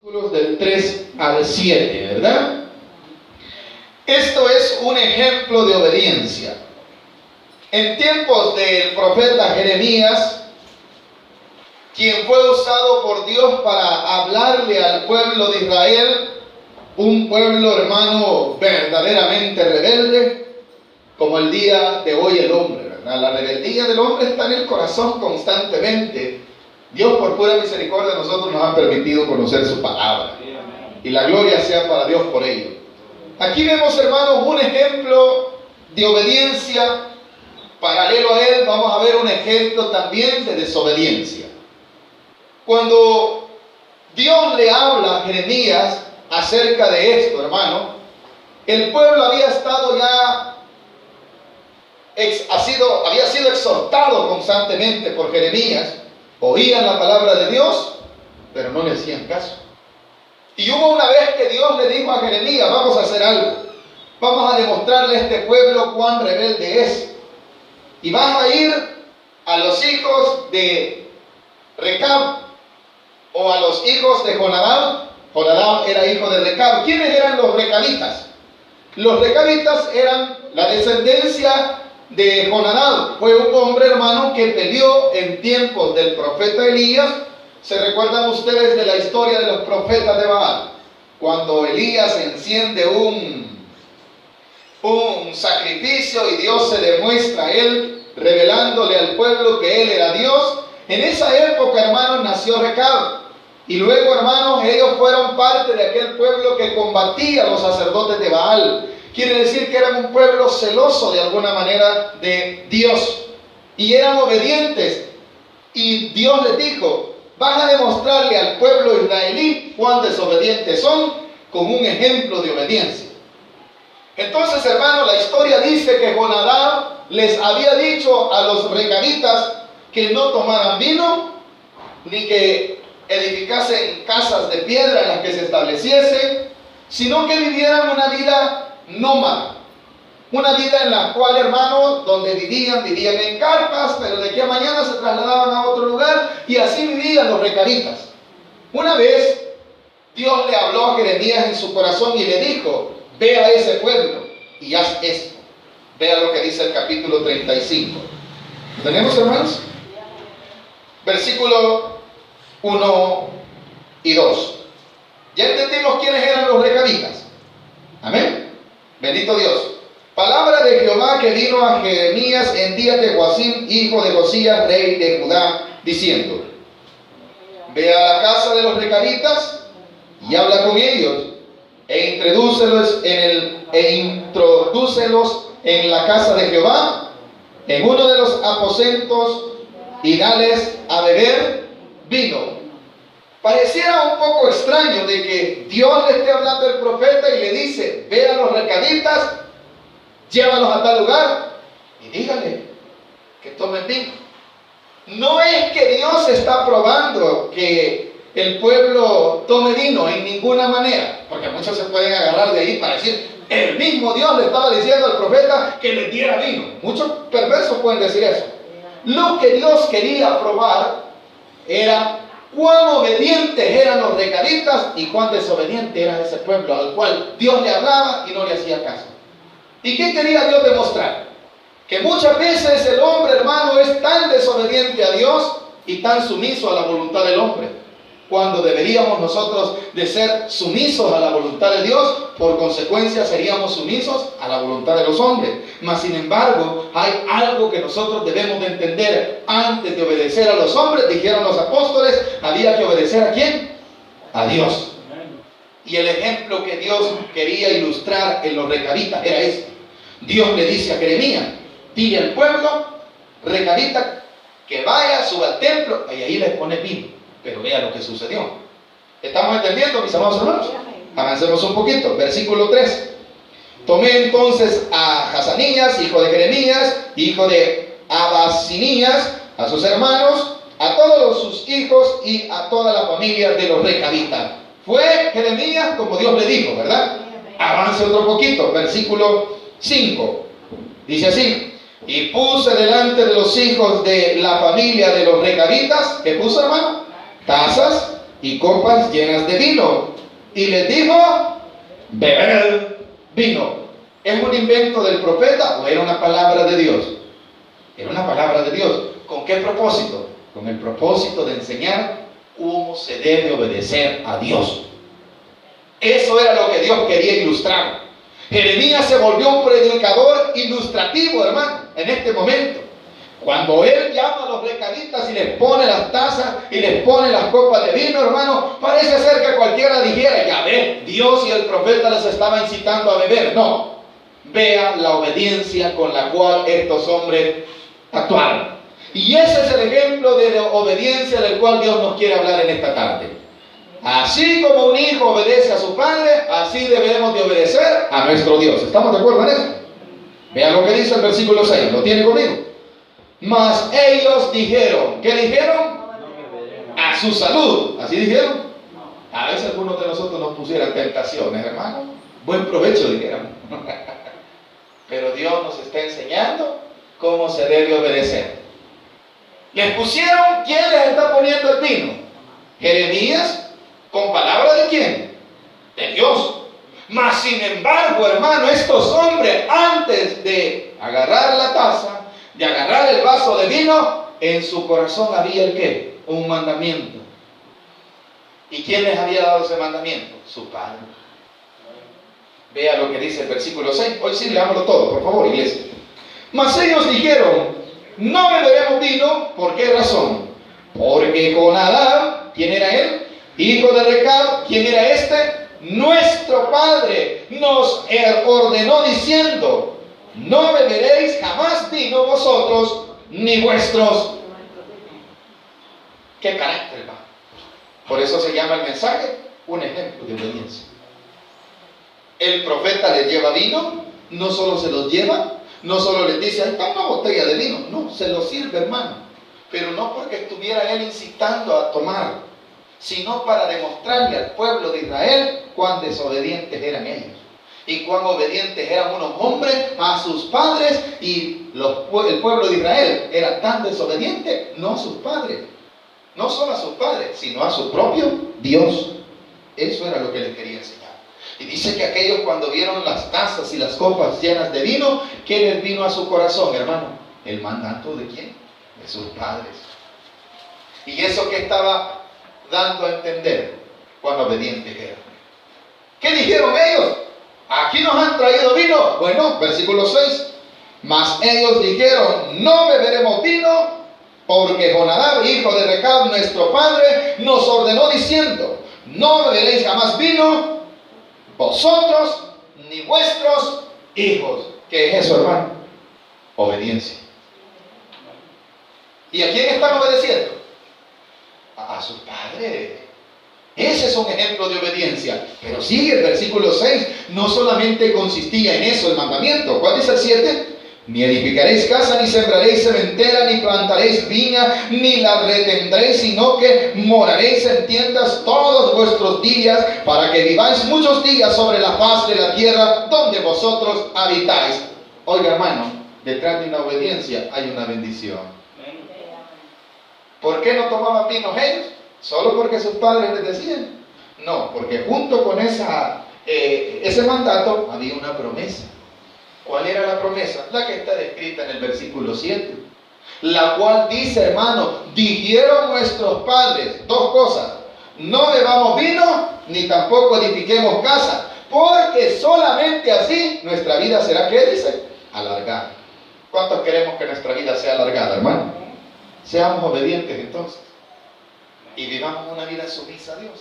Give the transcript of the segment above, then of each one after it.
Del 3 al 7, ¿verdad? Esto es un ejemplo de obediencia. En tiempos del profeta Jeremías, quien fue usado por Dios para hablarle al pueblo de Israel, un pueblo, hermano, verdaderamente rebelde, como el día de hoy el hombre, ¿verdad? La rebeldía del hombre está en el corazón constantemente. Dios, por pura misericordia de nosotros, nos ha permitido conocer su palabra. Y la gloria sea para Dios por ello. Aquí vemos, hermanos, un ejemplo de obediencia. Paralelo a él, vamos a ver un ejemplo también de desobediencia. Cuando Dios le habla a Jeremías acerca de esto, hermano, el pueblo había estado ya, había sido exhortado constantemente por Jeremías. Oían la palabra de Dios, pero no le hacían caso. Y hubo una vez que Dios le dijo a Jeremías: vamos a hacer algo. Vamos a demostrarle a este pueblo cuán rebelde es. Y vas a ir a los hijos de Recab o a los hijos de Jonadab. Jonadab era hijo de Recab. ¿Quiénes eran los recabitas? Los recabitas eran la descendencia de Jonadab. Fue un hombre, hermano, que peleó en tiempos del profeta Elías. ¿Se recuerdan ustedes de la historia de los profetas de Baal? Cuando Elías enciende un sacrificio y Dios se demuestra a él, revelándole al pueblo que él era Dios. En esa época, hermanos, nació Recab. Y luego, hermanos, ellos fueron parte de aquel pueblo que combatía a los sacerdotes de Baal. Quiere decir que eran un pueblo celoso de alguna manera de Dios. Y eran obedientes. Y Dios les dijo: vas a demostrarle al pueblo israelí cuán desobedientes son con un ejemplo de obediencia. Entonces, hermano, la historia dice que Jonadab les había dicho a los recabitas que no tomaran vino, ni que edificasen casas de piedra en las que se estableciesen, sino que vivieran una vida nómada. Una vida en la cual, hermanos, donde vivían en carpas, pero de aquí a mañana se trasladaban a otro lugar, y así vivían los recabitas. Una vez, Dios le habló a Jeremías en su corazón y le dijo: ve a ese pueblo y haz esto. Vea lo que dice el capítulo 35. ¿Lo tenemos, hermanos? Versículo 1 y 2. Ya entendimos quiénes eran los recabitas. Amén. Bendito Dios. Palabra de Jehová que vino a Jeremías en días de Joacim, hijo de Josías, rey de Judá, diciendo: ve a la casa de los recabitas y habla con ellos, e introdúcelos en la casa de Jehová, en uno de los aposentos, y dales a beber vino. Pareciera un poco extraño de que Dios le esté hablando al profeta y le dice: ve a los recabitas, llévalos a tal lugar y dígale que tomen vino. No es que Dios está probando que el pueblo tome vino en ninguna manera, porque muchos se pueden agarrar de ahí para decir: el mismo Dios le estaba diciendo al profeta que le diera vino. Muchos perversos pueden decir eso. Lo que Dios quería probar era cuán obedientes eran los recabitas y cuán desobediente era ese pueblo al cual Dios le hablaba y no le hacía caso. ¿Y qué quería Dios demostrar? Que muchas veces el hombre, hermano, es tan desobediente a Dios y tan sumiso a la voluntad del hombre, cuando deberíamos nosotros de ser sumisos a la voluntad de Dios. Por consecuencia seríamos sumisos a la voluntad de los hombres. Mas sin embargo, hay algo que nosotros debemos de entender. Antes de obedecer a los hombres, dijeron los apóstoles, había que obedecer ¿a quién? A Dios. Y el ejemplo que Dios quería ilustrar en los recabitas era este. Dios le dice a Jeremías: dile al pueblo recabita que vaya, suba al templo, y ahí les pone vino. Pero vea lo que sucedió. ¿Estamos entendiendo, mis amados hermanos? Avancemos un poquito. Versículo 3. Tomé entonces a Hazanías, hijo de Jeremías, hijo de Abasinías, a sus hermanos, a todos sus hijos y a toda la familia de los recabitas. Fue Jeremías como Dios le dijo, ¿verdad? Avance otro poquito. Versículo 5. Dice así: y puse delante de los hijos de la familia de los recabitas, ¿qué puso, hermano? Tazas y copas llenas de vino. Y les dijo, bebed vino. ¿Es un invento del profeta o era una palabra de Dios? Era una palabra de Dios. ¿Con qué propósito? Con el propósito de enseñar cómo se debe obedecer a Dios. Eso era lo que Dios quería ilustrar. Jeremías se volvió un predicador ilustrativo, hermano, en este momento. Cuando él llama a los recabitas y les pone las tazas y les pone las copas de vino, hermano, parece ser que cualquiera dijera, ya ve, Dios y el profeta les estaba incitando a beber. No, vea la obediencia con la cual estos hombres actuaron. Y ese es el ejemplo de la obediencia del cual Dios nos quiere hablar en esta tarde. Así como un hijo obedece a su padre, así debemos de obedecer a nuestro Dios. ¿Estamos de acuerdo en eso? Vea lo que dice el versículo 6, ¿lo tiene conmigo? Mas ellos dijeron, ¿qué dijeron? A su salud, ¿así dijeron? A veces algunos de nosotros nos pusieran tentaciones, hermano. Buen provecho, dijeron. Pero Dios nos está enseñando cómo se debe obedecer. Les pusieron, ¿quién les está poniendo el vino? Jeremías. ¿Con palabra de quién? De Dios. Mas sin embargo, hermano, estos hombres, antes de agarrar la taza, de agarrar el vaso de vino, en su corazón había el ¿qué? Un mandamiento. ¿Y quién les había dado ese mandamiento? Su padre. Vea lo que dice el versículo 6. Hoy sí, leámoslo todo, por favor, iglesia. Mas ellos dijeron, no beberemos vino. ¿Por qué razón? Porque Jonadab, ¿quién era él? Hijo de Recab, ¿quién era este? Nuestro padre nos ordenó diciendo, no beberéis jamás vino vosotros, ni vuestros. ¿Qué carácter va? Por eso se llama el mensaje un ejemplo de obediencia. El profeta les lleva vino, no solo se los lleva, no solo les dice, ahí está una botella de vino, no, se los sirve, hermano, pero no porque estuviera él incitando a tomar, sino para demostrarle al pueblo de Israel cuán desobedientes eran ellos y cuán obedientes eran unos hombres a sus padres, y el pueblo de Israel era tan desobediente, no a sus padres, no solo a sus padres, sino a su propio Dios. Eso era lo que les quería enseñar. Y dice que aquellos, cuando vieron las tazas y las copas llenas de vino, ¿qué les vino a su corazón, hermano? ¿El mandato de quién? De sus padres. Y eso que estaba dando a entender cuán obedientes eran. ¿Qué dijeron ellos? Aquí nos han traído vino. Bueno, versículo 6. Mas ellos dijeron, no beberemos vino, porque Jonadab, hijo de Recab, nuestro padre, nos ordenó diciendo, no beberéis jamás vino, vosotros ni vuestros hijos. ¿Qué es eso, hermano? Obediencia. ¿Y a quién están obedeciendo? A sus padres. Ese es un ejemplo de obediencia. Pero sigue el versículo 6. No solamente consistía en eso el mandamiento. ¿Cuál dice el 7? Ni edificaréis casa, ni sembraréis cementera, ni plantaréis viña, ni la retendréis, sino que moraréis en tiendas todos vuestros días, para que viváis muchos días sobre la faz de la tierra donde vosotros habitáis. Oiga, hermano, detrás de una obediencia hay una bendición. ¿Por qué no tomaban vinos ellos? ¿Solo porque sus padres les decían? No, porque junto con ese mandato había una promesa. ¿Cuál era la promesa? La que está descrita en el versículo 7. La cual dice, hermano, dijeron nuestros padres dos cosas: no bebamos vino, ni tampoco edifiquemos casa, porque solamente así nuestra vida será, ¿qué dice? Alargada. ¿Cuántos queremos que nuestra vida sea alargada, hermano? Seamos obedientes entonces y vivamos una vida sumisa a Dios.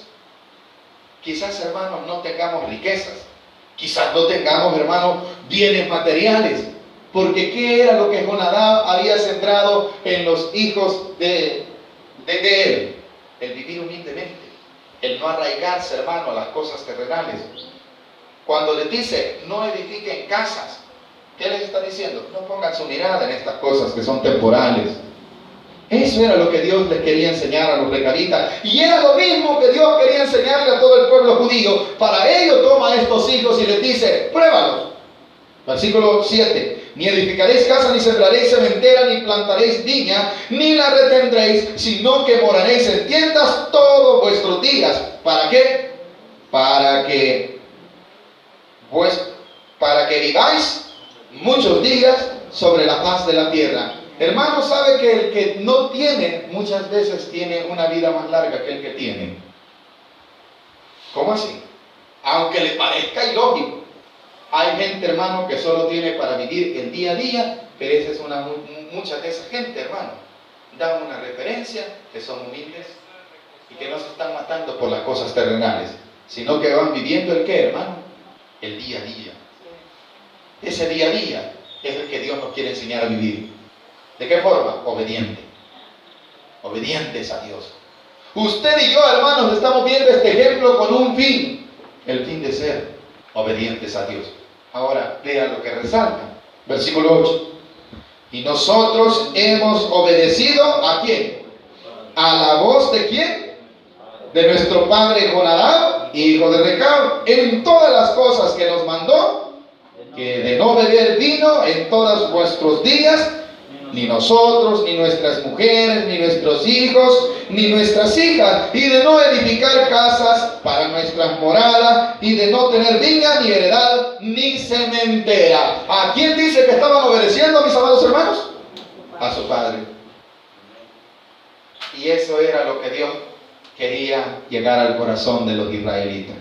Quizás, hermanos, no tengamos riquezas, quizás no tengamos, hermanos, bienes materiales, porque ¿qué era lo que Jonadab había sembrado en los hijos de él? El vivir humildemente, el no arraigarse, hermano, a las cosas terrenales. Cuando les dice, no edifiquen casas, ¿qué les está diciendo? No pongan su mirada en estas cosas que son temporales. Eso era lo que Dios les quería enseñar a los recabitas, y era lo mismo que Dios quería enseñarle a todo el pueblo judío. Para ello toma a estos hijos y les dice, pruébalos. Versículo 7. Ni edificaréis casa, ni sembraréis cementera, ni plantaréis viña, ni la retendréis, sino que moraréis en tiendas todos vuestros días. ¿Para qué? Para que viváis muchos días sobre la faz de la tierra. Hermano, ¿sabe que el que no tiene, muchas veces tiene una vida más larga que el que tiene? ¿Cómo así? Aunque le parezca ilógico. Hay gente, hermano, que solo tiene para vivir el día a día, pero esa es mucha de esa gente, hermano, dan una referencia que son humildes y que no se están matando por las cosas terrenales, sino que van viviendo el ¿qué, hermano? El día a día. Ese día a día es el que Dios nos quiere enseñar a vivir. ¿De qué forma? Obediente. Obedientes a Dios. Usted y yo, hermanos, estamos viendo este ejemplo con un fin. El fin de ser obedientes a Dios. Ahora, vean lo que resalta. Versículo 8. Y nosotros hemos obedecido ¿a quién? A la voz ¿de quién? De nuestro padre Jonadab, hijo de Recab, en todas las cosas que nos mandó, que de no beber vino en todos vuestros días, ni nosotros, ni nuestras mujeres, ni nuestros hijos, ni nuestras hijas, y de no edificar casas para nuestras moradas, y de no tener viña, ni heredad, ni cementera. ¿A quién dice que estaban obedeciendo, mis amados hermanos? A su padre. Y eso era lo que Dios quería llegar al corazón de los israelitas.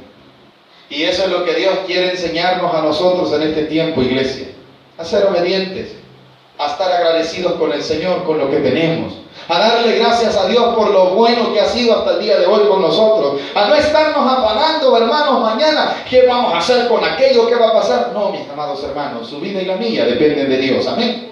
Y eso es lo que Dios quiere enseñarnos a nosotros en este tiempo, iglesia. A ser obedientes, a estar agradecidos con el Señor, con lo que tenemos, a darle gracias a Dios por lo bueno que ha sido hasta el día de hoy con nosotros, a no estarnos afanando, hermanos, mañana, ¿qué vamos a hacer con aquello? ¿Qué va a pasar? No, mis amados hermanos, su vida y la mía dependen de Dios, amén.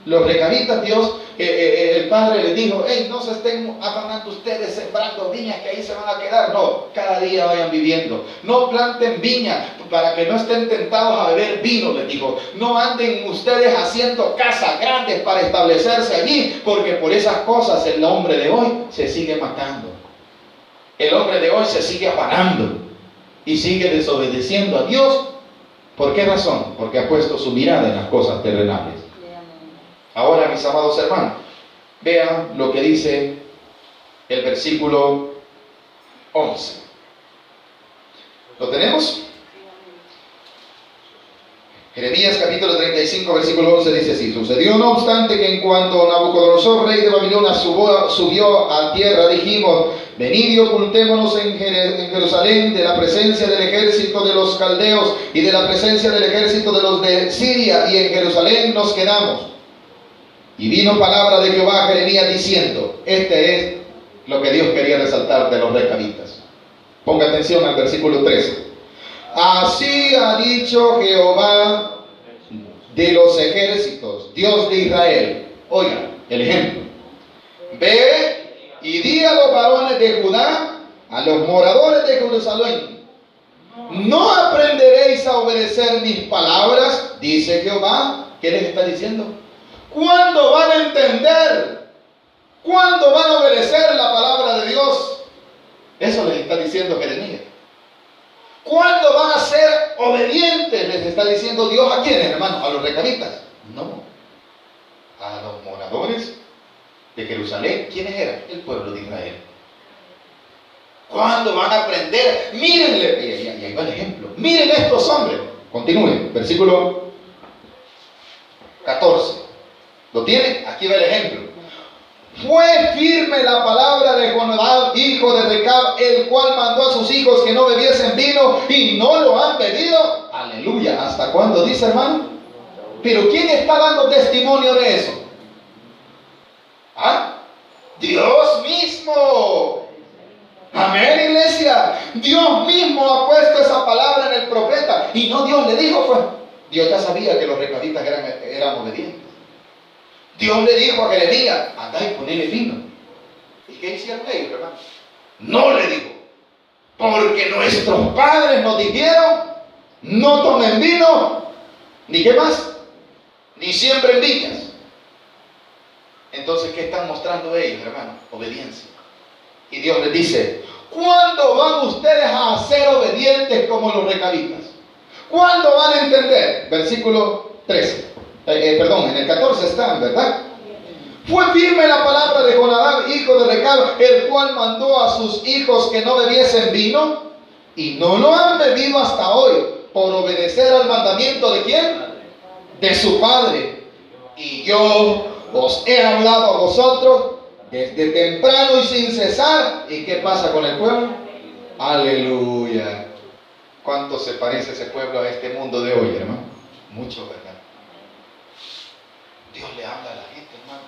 Los recabitas, Dios, el Padre les dijo, hey, no se estén afanando ustedes sembrando viñas que ahí se van a quedar. No, cada día vayan viviendo. No planten viña para que no estén tentados a beber vino, les dijo. No anden ustedes haciendo casas grandes para establecerse allí, porque por esas cosas el hombre de hoy se sigue matando. El hombre de hoy se sigue afanando y sigue desobedeciendo a Dios. ¿Por qué razón? Porque ha puesto su mirada en las cosas terrenales. Ahora, mis amados hermanos, vean lo que dice el versículo 11. ¿Lo tenemos? Jeremías capítulo 35, versículo 11 dice así: sucedió no obstante que en cuanto Nabucodonosor, rey de Babilonia, subió a tierra, dijimos, venid y ocultémonos en Jerusalén de la presencia del ejército de los caldeos y de la presencia del ejército de los de Siria, y en Jerusalén nos quedamos. Y vino palabra de Jehová a Jeremías diciendo, este es lo que Dios quería resaltar de los recabitas. Ponga atención al versículo 13. Así ha dicho Jehová de los ejércitos, Dios de Israel. Oiga, el ejemplo. Ve y di a los varones de Judá, a los moradores de Jerusalén, no aprenderéis a obedecer mis palabras, dice Jehová. ¿Qué les está diciendo? ¿Cuándo van a entender? ¿Cuándo van a obedecer la palabra de Dios? Eso les está diciendo Jeremías. ¿Cuándo van a ser obedientes? Les está diciendo Dios. ¿A quiénes, hermanos? ¿A los recabitas? No. A los moradores de Jerusalén. ¿Quiénes eran? El pueblo de Israel. ¿Cuándo van a aprender? Mírenle. Y ahí va el ejemplo. Miren estos hombres. Continúen. Versículo 14. ¿Lo tienen? Aquí va el ejemplo. Fue firme la palabra de Jonadab, hijo de Recab, el cual mandó a sus hijos que no bebiesen vino y no lo han bebido. Aleluya. ¿Hasta cuándo dice, hermano? Pero ¿quién está dando testimonio de eso? ¿Ah? Dios mismo. Amén, iglesia. Dios mismo ha puesto esa palabra en el profeta. Y no Dios le dijo, pues. Dios ya sabía que los recabitas eran obedientes. Dios le dijo a Jeremías, andá y ponele vino. ¿Y qué hicieron ellos, hermano? No le dijo, porque nuestros padres nos dijeron, no tomen vino, ni qué más, ni siembren viñas. Entonces, ¿qué están mostrando ellos, hermano? Obediencia. Y Dios les dice, ¿cuándo van ustedes a ser obedientes como los recabitas? ¿Cuándo van a entender? Versículo 13. Perdón, en el 14 están, ¿verdad? Fue firme la palabra de Jonadab, hijo de Recab, el cual mandó a sus hijos que no bebiesen vino, y no lo han bebido hasta hoy, por obedecer al mandamiento ¿de quién? De su padre. Y yo os he hablado a vosotros desde temprano y sin cesar. ¿Y qué pasa con el pueblo? Aleluya. ¿Cuánto se parece ese pueblo a este mundo de hoy, hermano? Mucho, ¿verdad? Dios le habla a la gente, hermano.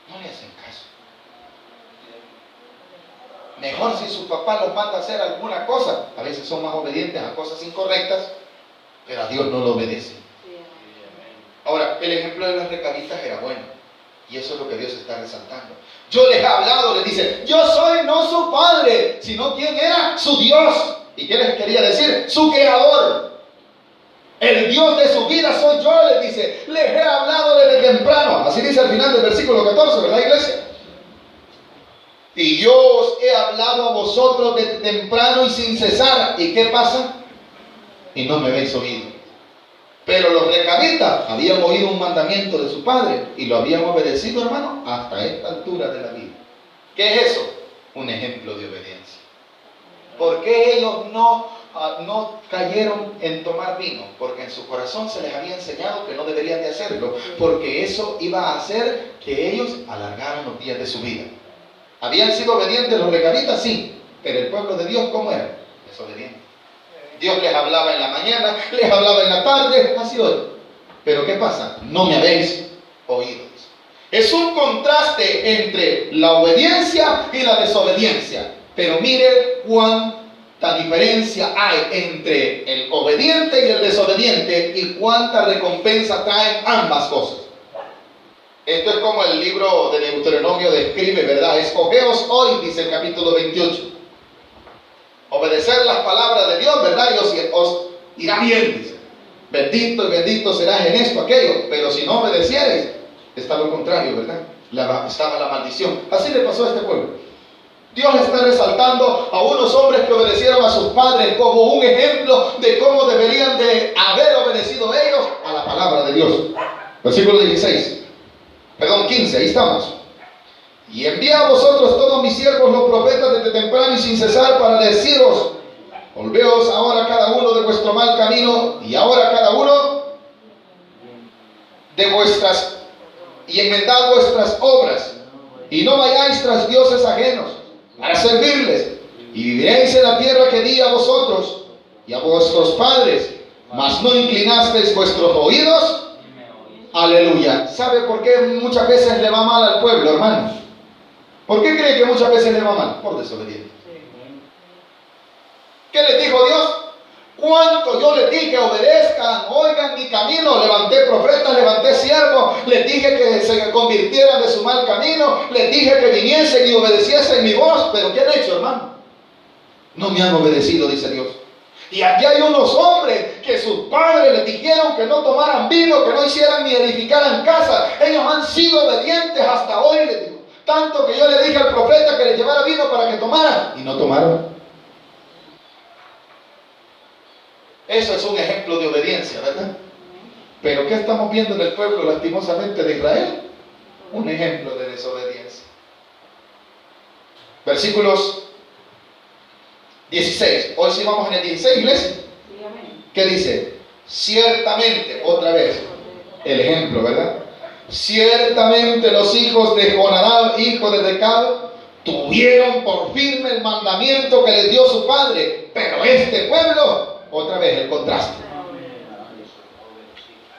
No le hacen caso. Mejor si su papá los manda a hacer alguna cosa. A veces son más obedientes a cosas incorrectas, pero a Dios no lo obedecen. Ahora, el ejemplo de los recabitas era bueno. Y eso es lo que Dios está resaltando. Yo les he hablado, les dice, yo soy no su padre, sino quien era su Dios. ¿Y qué les quería decir? Su creador. El Dios de su vida soy yo, les dice. Les he hablado desde temprano. Así dice al final del versículo 14, ¿verdad, iglesia? Y yo os he hablado a vosotros desde temprano y sin cesar. ¿Y qué pasa? Y no me habéis oído. Pero los recabitas habían oído un mandamiento de su padre y lo habían obedecido, hermano, hasta esta altura de la vida. ¿Qué es eso? Un ejemplo de obediencia. ¿Por qué ellos no cayeron en tomar vino? Porque en su corazón se les había enseñado que no deberían de hacerlo, porque eso iba a hacer que ellos alargaran los días de su vida. ¿Habían sido obedientes los recabitas? Sí, pero el pueblo de Dios, ¿cómo era? Desobediente. Dios les hablaba en la mañana, les hablaba en la tarde, así hoy. Pero ¿qué pasa? No me habéis oído. Es un contraste entre la obediencia y la desobediencia. Pero mire cuánta diferencia hay entre el obediente y el desobediente y cuánta recompensa traen ambas cosas. Esto es como el libro de Deuteronomio describe, ¿verdad? Escogeos hoy, dice el capítulo 28. Obedecer las palabras de Dios, ¿verdad? Y os irá bien, dice. Bendito y bendito serás en esto, aquello. Pero si no obedeciereis, está lo contrario, ¿verdad? Estaba la maldición. Así le pasó a este pueblo. Dios está resaltando a unos hombres que obedecieron a sus padres como un ejemplo de cómo deberían de haber obedecido ellos a la palabra de Dios. Versículo 15, ahí estamos. Y envía a vosotros todos mis siervos los profetas desde temprano y sin cesar para deciros, volveos ahora cada uno de vuestro mal camino y ahora cada uno de vuestras y enmendad vuestras obras y no vayáis tras dioses ajenos para servirles y viviréis en la tierra que di a vosotros y a vuestros padres, mas no inclinasteis vuestros oídos. Aleluya. ¿Sabe por qué muchas veces le va mal al pueblo, hermano? ¿Por qué cree que muchas veces le va mal? Por desobediente. ¿Qué les dijo Dios? ¿Cuánto yo les dije obedezcan, oigan mi camino? Levanté profetas, levanté siervos, les dije que se convirtieran de su mal camino, les dije que viniesen y obedeciesen mi voz, pero ¿qué han hecho, hermano? No me han obedecido, dice Dios. Y aquí hay unos hombres que sus padres les dijeron que no tomaran vino, que no hicieran ni edificaran casa. Ellos han sido obedientes hasta hoy, les digo. Tanto que yo le dije al profeta que les llevara vino para que tomaran y no tomaron. Eso es un ejemplo de obediencia, ¿verdad? Pero ¿qué estamos viendo en el pueblo lastimosamente de Israel? Un ejemplo de desobediencia. Versículos 16. Hoy sí vamos en el 16, iglesia. ¿Qué dice? Ciertamente, otra vez, el ejemplo, ¿verdad? Ciertamente los hijos de Jonadab, hijo de Recab, tuvieron por firme el mandamiento que les dio su padre, pero este pueblo, otra vez el contraste.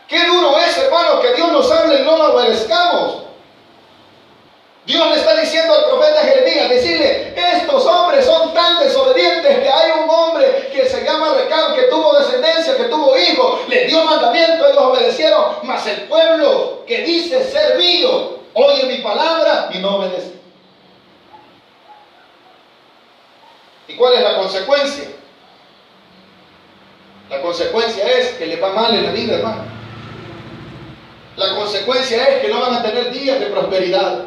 Qué duro es, hermano, que Dios nos hable y no lo obedezcamos. Dios le está diciendo al profeta Jeremías, decirle, estos hombres son tan desobedientes que hay un hombre que se llama Recab, que tuvo descendencia, que tuvo hijos, les dio mandamiento, ellos obedecieron, mas el pueblo que dice ser mío, oye mi palabra y no obedece. ¿Y cuál es la consecuencia? La consecuencia es que les va mal en la vida, hermano. La consecuencia es que no van a tener días de prosperidad.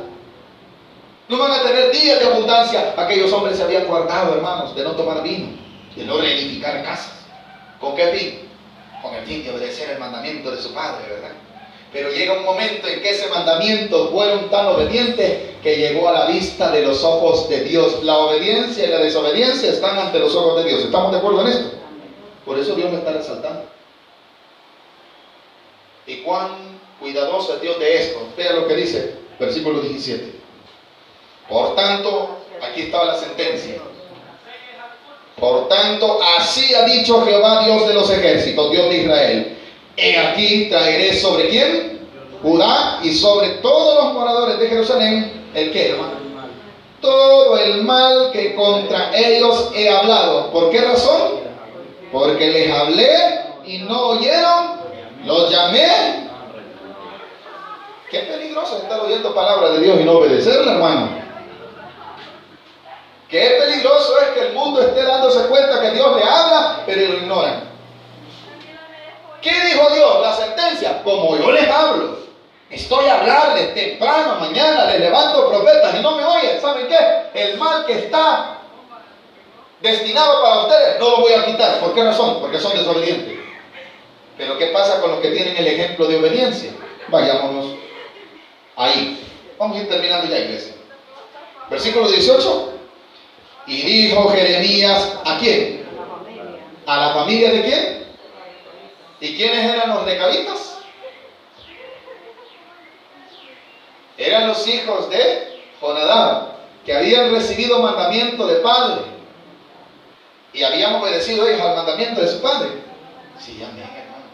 No van a tener días de abundancia. Aquellos hombres se habían guardado, hermanos, de no tomar vino, de no reedificar casas. ¿Con qué fin? con el fin de obedecer el mandamiento de su padre, ¿verdad? Pero llega un momento en que ese mandamiento fueron tan obedientes que llegó a la vista de los ojos de Dios. La obediencia y la desobediencia están ante los ojos de Dios. ¿Estamos de acuerdo en esto? Por eso Dios me está resaltando. Y cuán cuidadoso es Dios de esto. Vea lo que dice, versículo 17. Por tanto, aquí estaba la sentencia. Por tanto, así ha dicho Jehová, Dios de los ejércitos, Dios de Israel. He aquí traeré sobre ¿quién? Judá y sobre todos los moradores de Jerusalén. ¿El qué, hermano? Todo el mal que contra ellos he hablado. ¿Por qué razón? Porque les hablé y no oyeron. Los llamé. Qué peligroso es estar oyendo palabras de Dios y no obedecerla, hermano. Qué peligroso es que el mundo esté dándose cuenta que Dios le habla, pero lo ignoran. ¿Qué dijo Dios? La sentencia. Como yo les hablo, estoy a hablarles temprano, mañana, les levanto profetas y no me oyen. ¿Saben qué? El mal que está destinado para ustedes no lo voy a quitar. ¿Por qué razón? Porque son desobedientes. Pero ¿qué pasa con los que tienen el ejemplo de obediencia? Vayámonos ahí. Vamos a ir terminando ya, iglesia. Versículo 18. Y dijo Jeremías, ¿a quién? ¿A la familia de quién? ¿Y quiénes eran los recabitas? Eran los hijos de Jonadab, que habían recibido mandamiento de padre y habían obedecido ellos al mandamiento de su padre. Sí, amén, hermano.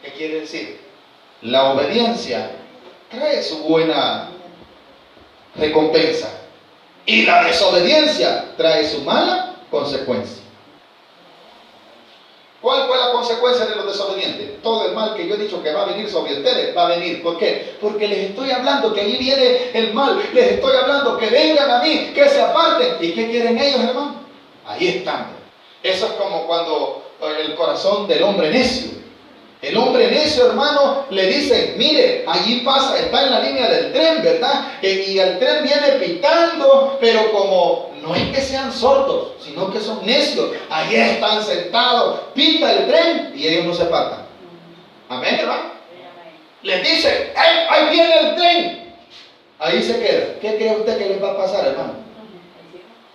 ¿Qué quiere decir? La obediencia trae su buena recompensa y la desobediencia trae su mala consecuencia. ¿Cuál fue la consecuencia de los desobedientes? Todo el mal que yo he dicho que va a venir sobre ustedes, va a venir. ¿Por qué? Porque les estoy hablando que ahí viene el mal. Les estoy hablando que vengan a mí, que se aparten. ¿Y qué quieren ellos, hermano? Ahí están. Eso es como cuando el corazón del hombre necio. El hombre necio, hermano, le dice, mire, allí pasa, está en la línea del tren, ¿verdad? Y el tren viene pitando, pero como no es que sean sordos, sino que son necios. Allí están sentados, pita el tren y ellos no se apartan. Amén, hermano. Les dice, ahí viene el tren. Ahí se queda. ¿Qué cree usted que les va a pasar, hermano?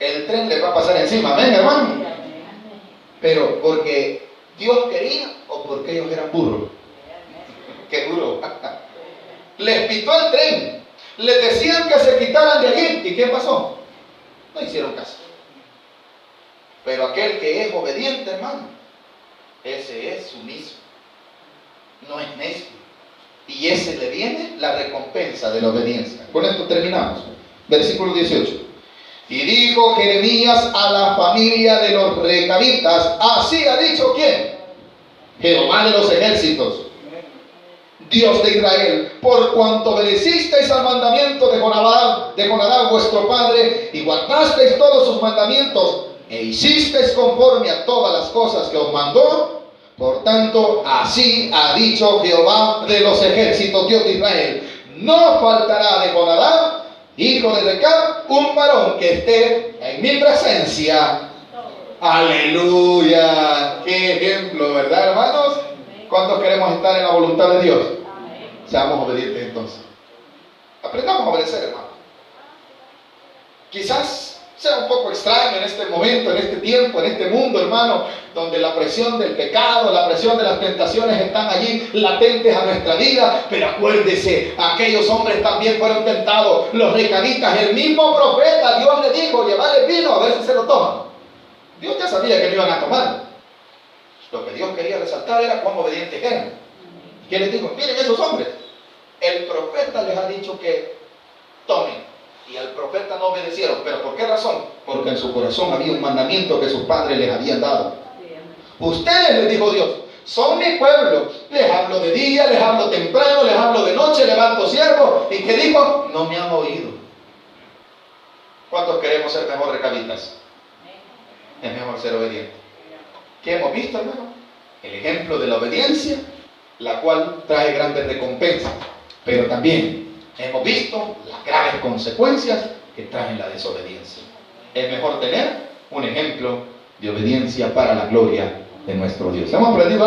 El tren les va a pasar encima. Amén, hermano. Pero porque Dios quería o porque ellos eran burros. Qué duro. Les pitó el tren. Les decían que se quitaran de allí. ¿Y qué pasó? No hicieron caso. Pero aquel que es obediente, hermano, ese es sumiso. No es necio. Y ese le viene la recompensa de la obediencia. Con esto terminamos. Versículo 18. Y dijo Jeremías a la familia de los recabitas, así ha dicho ¿quién? Jehová de los ejércitos, Dios de Israel, por cuanto obedecisteis al mandamiento de Jonadab vuestro padre, y guardasteis todos sus mandamientos, e hicisteis conforme a todas las cosas que os mandó, por tanto, así ha dicho Jehová de los ejércitos, Dios de Israel, no faltará de Jonadab, hijo de Recab, un varón que esté en mi presencia. Aleluya. Qué ejemplo, ¿verdad, hermanos? ¿Cuántos queremos estar en la voluntad de Dios? Seamos obedientes entonces. Aprendamos a obedecer, hermano. Quizás sea un poco extraño en este momento, en este tiempo, en este mundo, hermano, donde la presión del pecado, la presión de las tentaciones están allí latentes a nuestra vida, pero acuérdese, aquellos hombres también fueron tentados, los recabitas, el mismo profeta, Dios le dijo, llevarle vino a ver si se lo toman. Dios ya sabía que no iban a tomar. Lo que Dios quería resaltar era cuán obedientes eran. ¿Qué les dijo? Miren esos hombres, el profeta les ha dicho que tomen. Y al profeta no obedecieron. ¿Pero por qué razón? Porque en su corazón había un mandamiento que sus padres les habían dado. Ustedes, les dijo Dios, son mi pueblo. Les hablo de día, les hablo temprano, les hablo de noche, levanto siervos. ¿Y qué dijo? No me han oído. ¿Cuántos queremos ser mejor recabitas? Es mejor ser obediente. ¿Qué hemos visto, hermano? El ejemplo de la obediencia, la cual trae grandes recompensas. Pero también hemos visto las graves consecuencias que trae la desobediencia. Es mejor tener un ejemplo de obediencia para la gloria de nuestro Dios. Hemos aprendido